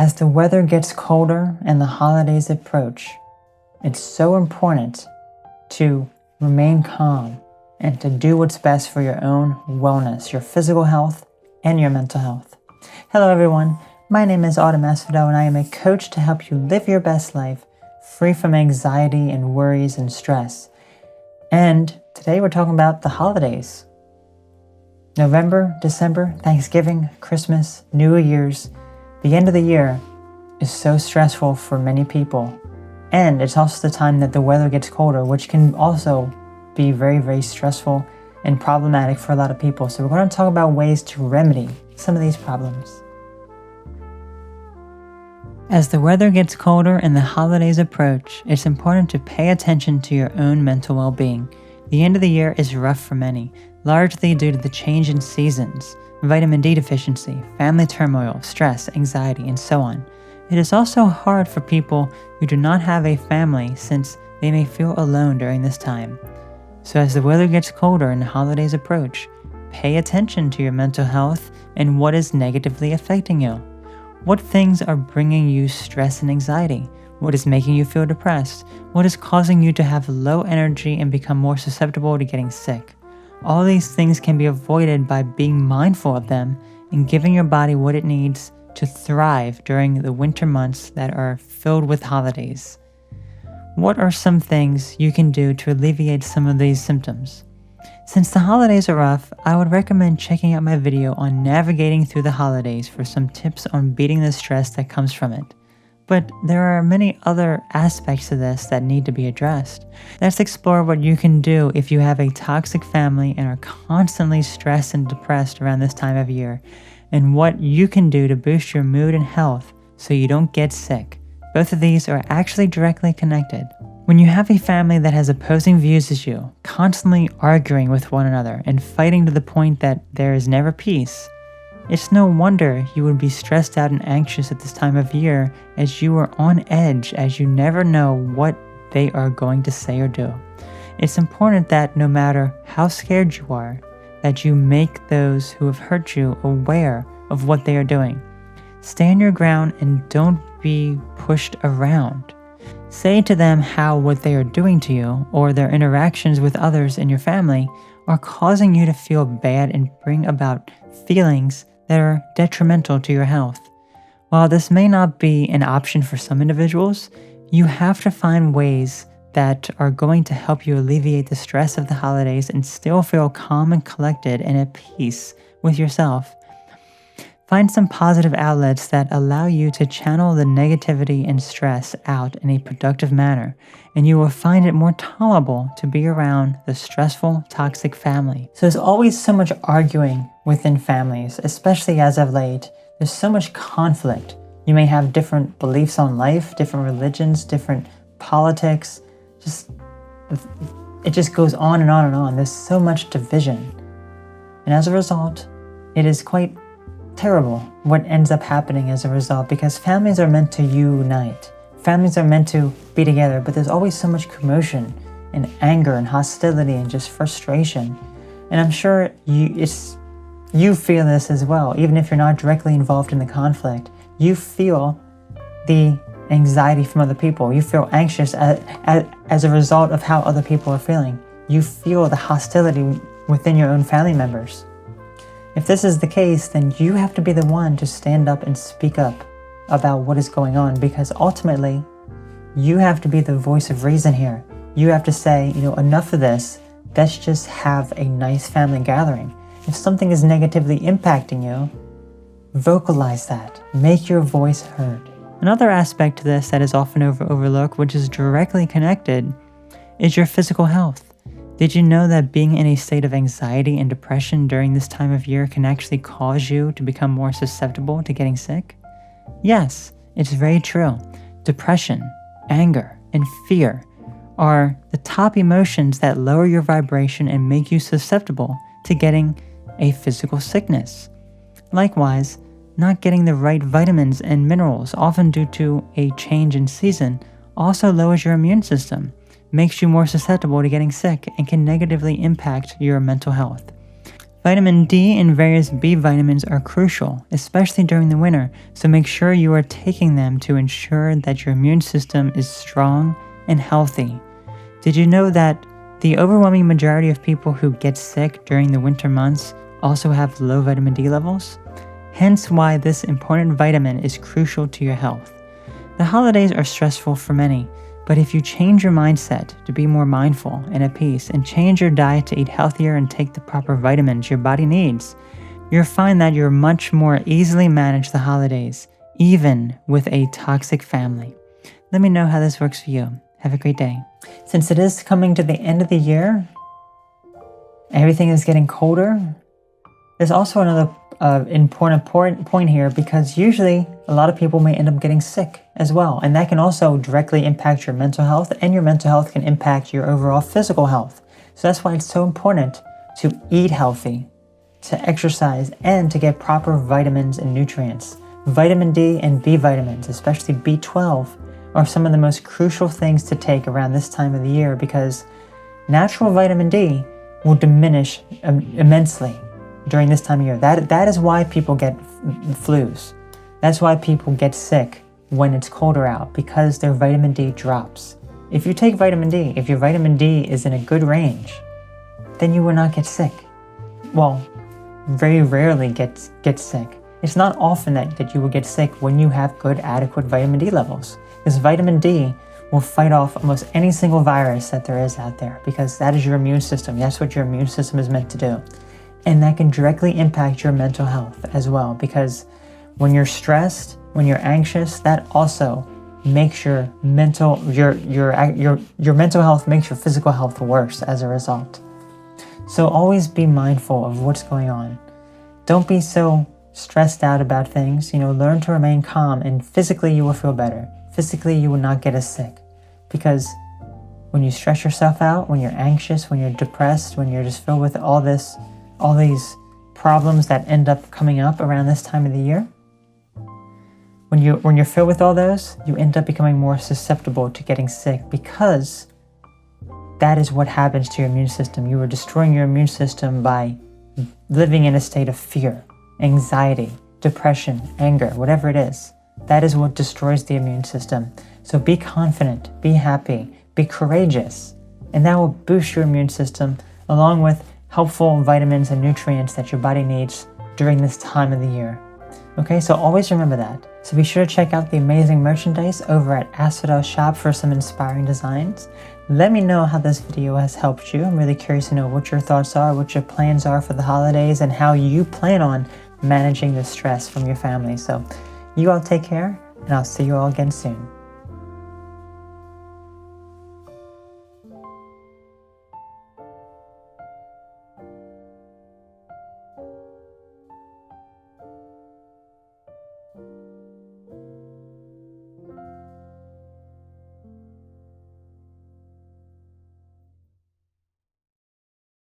As the weather gets colder and the holidays approach, it's so important to remain calm and to do what's best for your own wellness, your physical health and your mental health. Hello everyone, my name is Autumn Asphodel and I am a coach to help you live your best life free from anxiety and worries and stress. And today we're talking about the holidays. November, December, Thanksgiving, Christmas, New Year's. The end of the year is so stressful for many people. And it's also the time that the weather gets colder, which can also be very, very stressful and problematic for a lot of people. So we're going to talk about ways to remedy some of these problems. As the weather gets colder and the holidays approach, it's important to pay attention to your own mental well-being. The end of the year is rough for many, largely due to the change in seasons, vitamin D deficiency, family turmoil, stress, anxiety, and so on. It is also hard for people who do not have a family since they may feel alone during this time. So as the weather gets colder and the holidays approach, pay attention to your mental health and what is negatively affecting you. What things are bringing you stress and anxiety? What is making you feel depressed? What is causing you to have low energy and become more susceptible to getting sick? All these things can be avoided by being mindful of them and giving your body what it needs to thrive during the winter months that are filled with holidays. What are some things you can do to alleviate some of these symptoms? Since the holidays are rough, I would recommend checking out my video on navigating through the holidays for some tips on beating the stress that comes from it. But there are many other aspects of this that need to be addressed. Let's explore what you can do if you have a toxic family and are constantly stressed and depressed around this time of year, and what you can do to boost your mood and health so you don't get sick. Both of these are actually directly connected. When you have a family that has opposing views as you, constantly arguing with one another and fighting to the point that there is never peace, it's no wonder you would be stressed out and anxious at this time of year as you are on edge as you never know what they are going to say or do. It's important that no matter how scared you are, that you make those who have hurt you aware of what they are doing. Stand your ground and don't be pushed around. Say to them how what they are doing to you or their interactions with others in your family are causing you to feel bad and bring about feelings that are detrimental to your health. While this may not be an option for some individuals, you have to find ways that are going to help you alleviate the stress of the holidays and still feel calm and collected and at peace with yourself. Find some positive outlets that allow you to channel the negativity and stress out in a productive manner, and you will find it more tolerable to be around the stressful, toxic family. So there's always so much arguing within families, especially as of late. There's so much conflict. You may have different beliefs on life, different religions, different politics. It just goes on and on and on. There's so much division. And as a result, it is quite terrible what ends up happening as a result, because families are meant to unite. Families are meant to be together, but there's always so much commotion and anger and hostility and just frustration. And I'm sure you feel this as well. Even if you're not directly involved in the conflict, you feel the anxiety from other people. You feel anxious as a result of how other people are feeling. You feel the hostility within your own family members. If this is the case, then you have to be the one to stand up and speak up about what is going on, because ultimately, you have to be the voice of reason here. You have to say, enough of this. Let's just have a nice family gathering. If something is negatively impacting you, vocalize that. Make your voice heard. Another aspect to this that is often overlooked, which is directly connected, is your physical health. Did you know that being in a state of anxiety and depression during this time of year can actually cause you to become more susceptible to getting sick? Yes, it's very true. Depression, anger, and fear are the top emotions that lower your vibration and make you susceptible to getting a physical sickness. Likewise, not getting the right vitamins and minerals, often due to a change in season, also lowers your immune system, makes you more susceptible to getting sick, and can negatively impact your mental health. Vitamin D and various B vitamins are crucial, especially during the winter, so make sure you are taking them to ensure that your immune system is strong and healthy. Did you know that the overwhelming majority of people who get sick during the winter months also have low vitamin D levels? Hence why this important vitamin is crucial to your health. The holidays are stressful for many, but if you change your mindset to be more mindful and at peace and change your diet to eat healthier and take the proper vitamins your body needs, you'll find that you're much more easily manage the holidays, even with a toxic family. Let me know how this works for you. Have a great day. Since it is coming to the end of the year, everything is getting colder, there's also another important point here, because usually a lot of people may end up getting sick as well, and that can also directly impact your mental health, and your mental health can impact your overall physical health. So that's why it's so important to eat healthy, to exercise, and to get proper vitamins and nutrients. Vitamin D and B vitamins, especially B12, are some of the most crucial things to take around this time of the year, because natural vitamin D will diminish immensely during this time of year. That is why people get flus. That's why people get sick when it's colder out, because their vitamin D drops. If you take vitamin D, if your vitamin D is in a good range, then you will not get sick. Well, very rarely get sick. It's not often that you will get sick when you have good, adequate vitamin D levels, because vitamin D will fight off almost any single virus that there is out there, because that is your immune system. That's what your immune system is meant to do. And that can directly impact your mental health as well, because when you're stressed, when you're anxious, that also makes your mental health makes your physical health worse as a result. So always be mindful of what's going on. Don't be so stressed out about things. Learn to remain calm, and physically you will feel better. Physically you will not get as sick, because when you stress yourself out, when you're anxious, when you're depressed, when you're just filled with all these problems that end up coming up around this time of the year, when you're filled with all those, you end up becoming more susceptible to getting sick, because that is what happens to your immune system. You are destroying your immune system by living in a state of fear, anxiety, depression, anger, whatever it is. That is what destroys the immune system. So be confident, be happy, be courageous, and that will boost your immune system, along with helpful vitamins and nutrients that your body needs during this time of the year. Okay, so always remember that. So be sure to check out the amazing merchandise over at Asphodel Shop for some inspiring designs. Let me know how this video has helped you. I'm really curious to know what your thoughts are, what your plans are for the holidays, and how you plan on managing the stress from your family. So you all take care, and I'll see you all again soon.